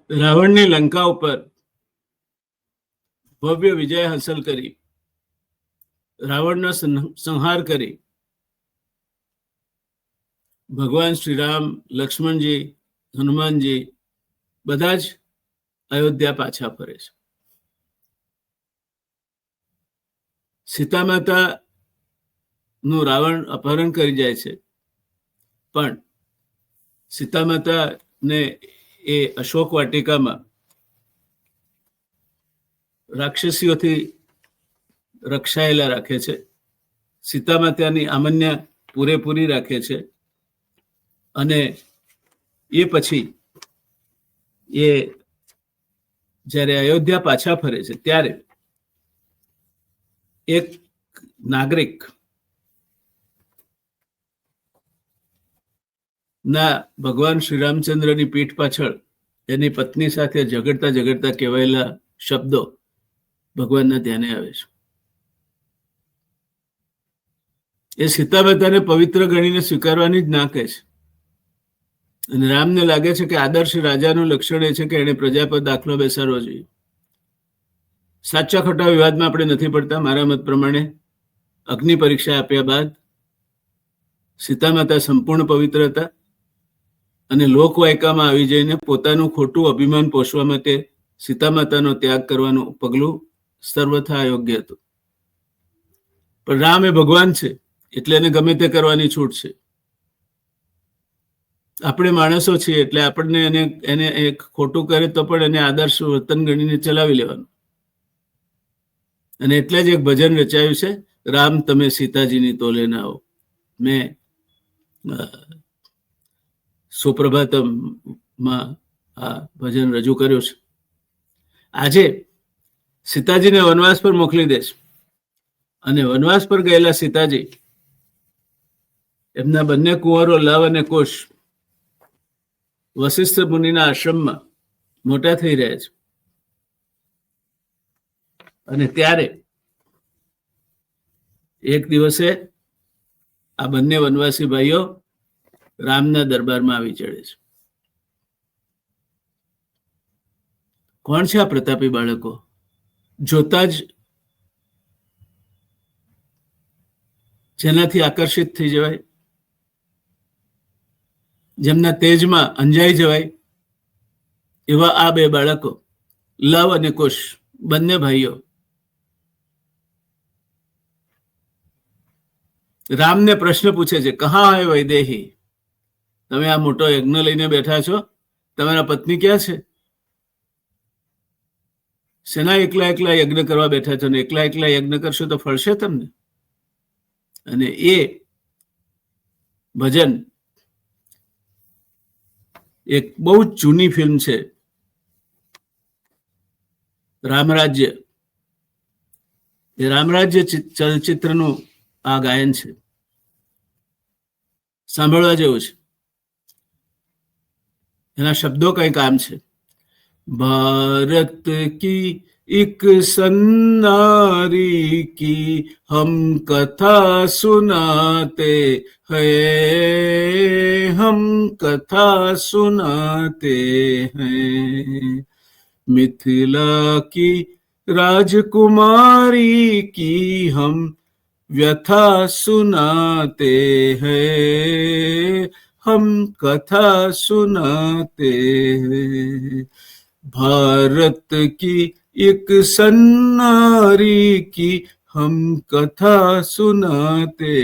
રાવણની લંકા ઉપર ભવ્ય વિજય હાંસલ કરી, રાવણનો સંહાર કરી ભગવાન શ્રીરામ, લક્ષ્મણજી, હનુમાનજી બધા જ અયોધ્યા પાછા ફરે છે. સીતા માતા નું રાવણ અપહરણ કરી જાય છે, પણ સીતા માતાને એ અશોક વાટિકામાં રાક્ષસીઓથી રક્ષાયેલા રાખે છે. સીતા માતાની આમન્ય પૂરેપૂરી રાખે છે. અને એ પછી એ જ્યારે અયોધ્યા પાછા ફરે છે ત્યારે એક નાગરિક ના ભગવાન શ્રી રામચંદ્રની પીઠ પાછળ એની પત્ની સાથે ઝઘડતા ઝઘડતા કહેવાયેલા શબ્દો ભગવાનના ધ્યાને આવે છે. એ સીતા માતાને પવિત્ર ગણીને સ્વીકારવાની જ ના કહે છે. અને રામને લાગે છે કે આદર્શ રાજાનું લક્ષણ એ છે કે એને પ્રજા પર દાખલો બેસાડવો જોઈએ. સાચા ખોટા વિવાદમાં આપણે નથી પડતા. મારા મત પ્રમાણે અગ્નિ પરીક્ષા આપ્યા બાદ સીતા માતા સંપૂર્ણ પવિત્ર હતા અને લોકવાયકામાં આવી જઈને પોતાનું ખોટું અભિમાન પોષવા માટે સીતા માતાનો ત્યાગ કરવાનું પગલું સર્વથા અયોગ્ય હતું. પણ રામ એ ભગવાન છે એટલે એને ગમે તે કરવાની છૂટ છે. આપણે માણસો છીએ એટલે આપણને એને એક ખોટું કરે તો પણ એને આદર્શ વર્તન ગણીને ચલાવી લેવાનું. અને એટલે જ એક ભજન રચાયું છે, રામ તમે સીતાજીની તોલે ના આવો. મેં સુપ્રભાતમમાં આ ભજન રજૂ કર્યું છે. આજે સીતાજીને વનવાસ પર મોકલી દે છે અને વનવાસ પર ગયેલા સીતાજી એમના બંને કુંવરો લવ અને કુશ વશિષ્ઠ મુનિના આશ્રમમાં મોટા થઈ રહ્યા છે. અને ત્યારે એક દિવસે આ બંને વનવાસી ભાઈઓ રામના દરબારમાં આવી ચડે છે. કોણ છે આ પ્રતાપી બાળકો? જોતા જ જેનાથી આકર્ષિત થઈ જવાય, જેમના તેજમાં અંજાઈ જવાય, એવા આ બે બાળકો લવ અને કુશ બંને ભાઈઓ રામને પ્રશ્ન પૂછે છે, કહા હૈ વૈદેહી? તમે આ મોટો યજ્ઞ લઈને બેઠા છો, તમારા પત્ની ક્યાં છે? શેના એકલા એકલા યજ્ઞ કરવા બેઠા છો ને એકલા એકલા યજ્ઞ કરશો તો ફળશે તમને? અને એ ભજન એક બહુ જ જૂની ફિલ્મ છે, રામરાજ્ય. એ રામરાજ્ય ચલચિત્રનું આ ગાયન છે, સાંભળવા જેવું છે. એના શબ્દો કંઈક આમ છે, भारत की एक सन्नारी की हम कथा सुनाते हैं, हम कथा सुनाते हैं. मिथिला की राजकुमारी की हम व्यथा सुनाते हैं, हम कथा सुनाते हैं. भारत की एक सन्नारी की हम कथा सुनाते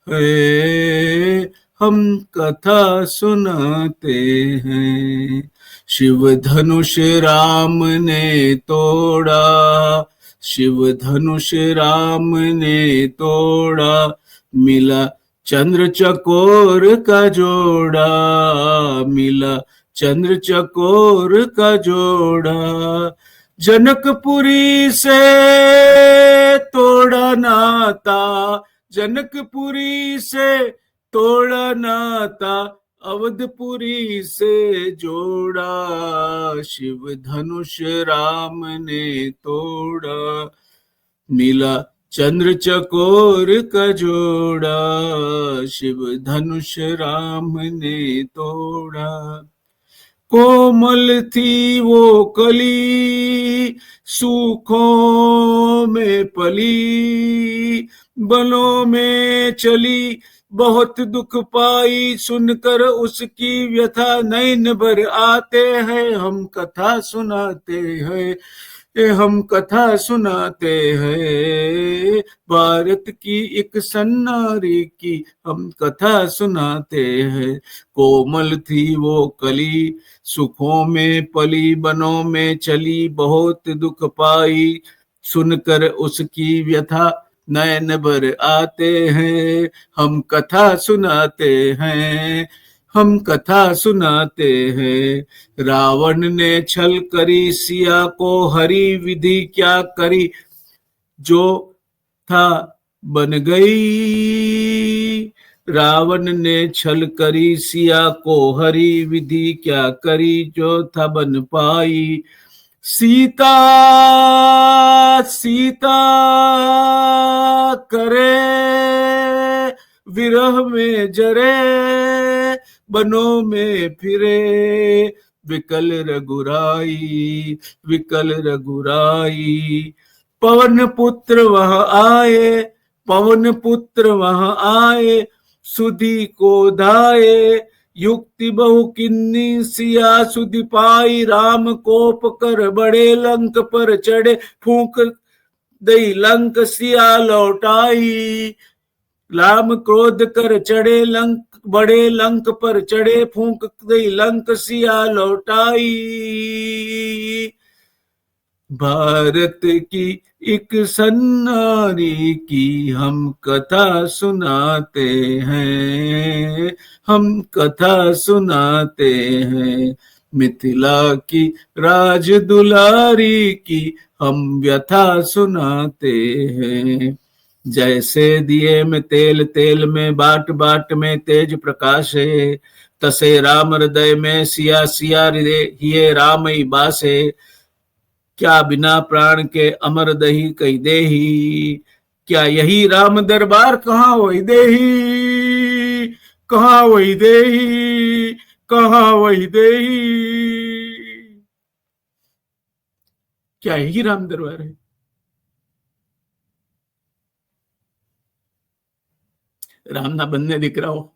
हैं, हम कथा सुनाते हैं. शिव धनुष राम ने तोड़ा, शिव धनुष राम ने तोड़ा, मिला चंद्र चकोर का जोड़ा, मिला चंद्र चकोर का जोड़ा. जनकपुरी से तोड़ा नाता, जनकपुरी से तोड़ा नाता, अवधपुरी से जोड़ा. शिव धनुष राम ने तोड़ा, मिला चंद्र चकोर का जोड़ा. शिव धनुष राम ने तोड़ा. कोमल थी वो कली सुखों में पली, बनों में चली बहुत दुख पाई, सुनकर उसकी व्यथा नैन भर आते हैं, हम कथा सुनाते हैं, हम कथा सुनाते हैं, भारत की एक सन्नारी की हम कथा सुनाते हैं। कोमल थी वो कली सुखों में पली, बनों में चली बहुत दुख पाई, सुनकर उसकी व्यथा नयन भर आते हैं, हम कथा सुनाते हैं, हम कथा सुनाते हैं। रावण ने छल करी सिया को हरी, विधि क्या करी जो था बन गई। रावण ने छल करी सिया को हरी, विधि क्या करी जो था बन पाई। सीता सीता करे विरह में जरे, बनों में फिरे विकल रघुराई, विकल रघुराई। पवन पुत्र वह आए, पवन पुत्र वह आए, सुधि को धाये, युक्ति बहु किन्नी सिया सुधि पाई। राम कोप कर बड़े लंक पर चढ़े, फूंक दई लंक सिया लौटाई। राम क्रोध कर चढ़े लंक, बड़े लंक पर चढ़े, फूंक दई लंक सिया लौटाई। भारत की एक सन्नारी की हम कथा सुनाते हैं, हम कथा सुनाते हैं। मिथिला की राज दुलारी की हम व्यथा सुनाते हैं। जैसे दिए में तेल, तेल में बाट, बाट में तेज प्रकाश है, तसे राम हृदय में सिया, सिया हिये राम ही बासे। क्या बिना प्राण के अमर दही कही देही, क्या यही राम दरबार, कहाँ वही देही, कहाँ वही देही, कहाँ वही देही। क्या यही राम दरबार है? રામના બંને દીકરાઓ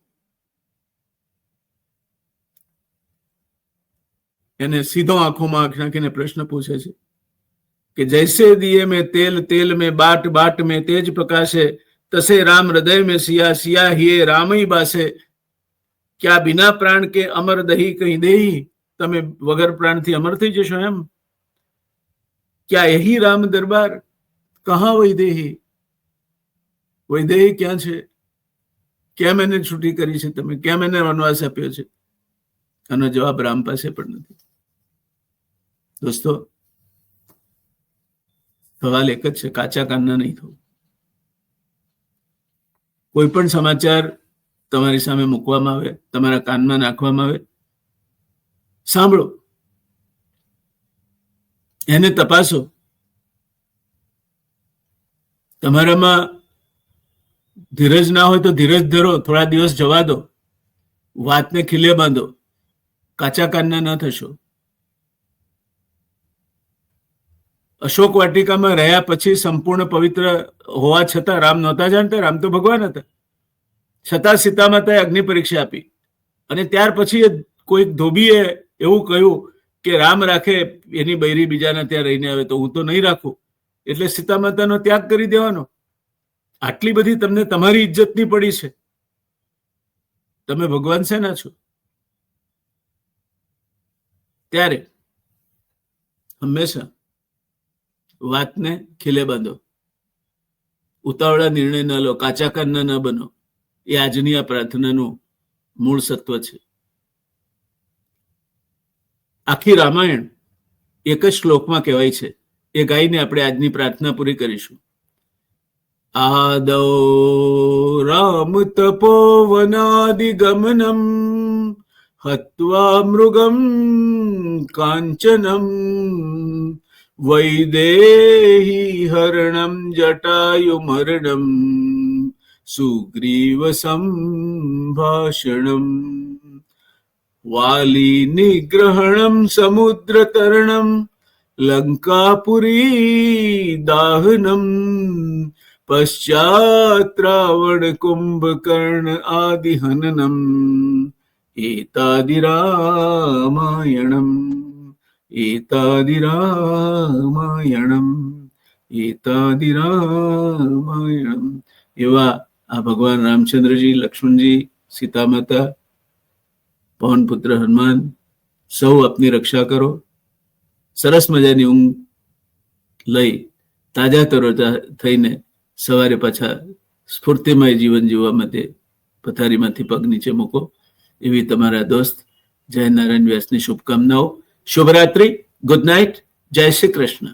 એને સીધો આંખોમાં આંખ નાખીને પ્રશ્ન પૂછે છે કે જૈસે દિए में तेल, तेल में बाट, बाट में तेज प्रकाशे, तसे राम हृदय में सिया, सिया हिये राम ही बासे। क्या बिना प्राण के अमर दही कहीं देही, તમે વગર પ્રાણથી અમર થઈ જશો એમ? क्या यही राम दरबार, कहाँ वैदेही, વૈદેહી ક્યાં છે? કેમ એને છૂટી કરી છે તમે? કેમ એને વનવાસ આપ્યો છે? આનો જવાબ રામ પાસે પણ નથી. દોસ્તો, સવાલ એક જ છે, કાચા કાનના નહીં થવું. કોઈ પણ સમાચાર તમારી સામે મૂકવામાં આવે, તમારા કાનમાં નાખવામાં આવે, સાંભળો, એને તપાસો. તમારામાં ધીરજ ના હોય તો ધીરજ ધરો, થોડા દિવસ જવા દો, વાતને ખીલે બાંધો, કાચા કાનના ન થશો. અશોક વાટિકામાં રહ્યા પછી સંપૂર્ણ પવિત્ર હોવા છતાં રામ નહોતા જાણતા, રામ તો ભગવાન હતા, છતાં સીતા માતાએ અગ્નિ પરીક્ષા આપી. અને ત્યાર પછી કોઈ ધોબીએ એવું કહ્યું કે રામ રાખે એની બૈરી બીજાના ત્યાં રહીને આવે તો હું તો નહીં રાખું, એટલે સીતા માતાનો ત્યાગ કરી દેવાનો. આટલી બધી તમને તમારી ઇજ્જતની પડી છે, તમે ભગવાન શેના છો? ત્યારે હંમેશા વાતને ખીલે બાંધો, ઉતાવળા નિર્ણય ન લો, કાચા કાનના ન બનો. એ આજની આ પ્રાર્થનાનું મૂળ સત્વ છે. આખી રામાયણ એક જ શ્લોકમાં કહેવાય છે. એ ગાઈને આપણે આજની પ્રાર્થના પૂરી કરીશું. આદૌ રામ તપોવનાદિગમનમ હત્વા મૃગમ કાંચનમ વૈદેહી હરણમ જટાયુમર્ણમ સુગ્રીવ સંભાષણમ. વાલી નિગ્રહણમ સમુદ્ર તરણમ લંકાપુરી દાહનમ પશ્ચાત રાવણ કુંભકર્ણ આદિ હનનમ એતાદિ રામાયણમ એતાદિ રામાયણમ એતાદિ રામાયણમ. એવા આ ભગવાન રામચંદ્રજી, લક્ષ્મણજી, સીતા માતા, પવનપુત્ર હનુમાન, સૌ આપની રક્ષા કરો. સરસ મજાની ઊંઘ લઈ તાજા તરોજા થઈને સવારે પાછા સ્ફૂર્તિમય જીવન જીવવા માટે પથારીમાંથી પગ નીચે મૂકો. એવી તમારા દોસ્ત જય નારાયણ વ્યાસની શુભકામનાઓ. શુભરાત્રિ. Good night. જય શ્રી કૃષ્ણ.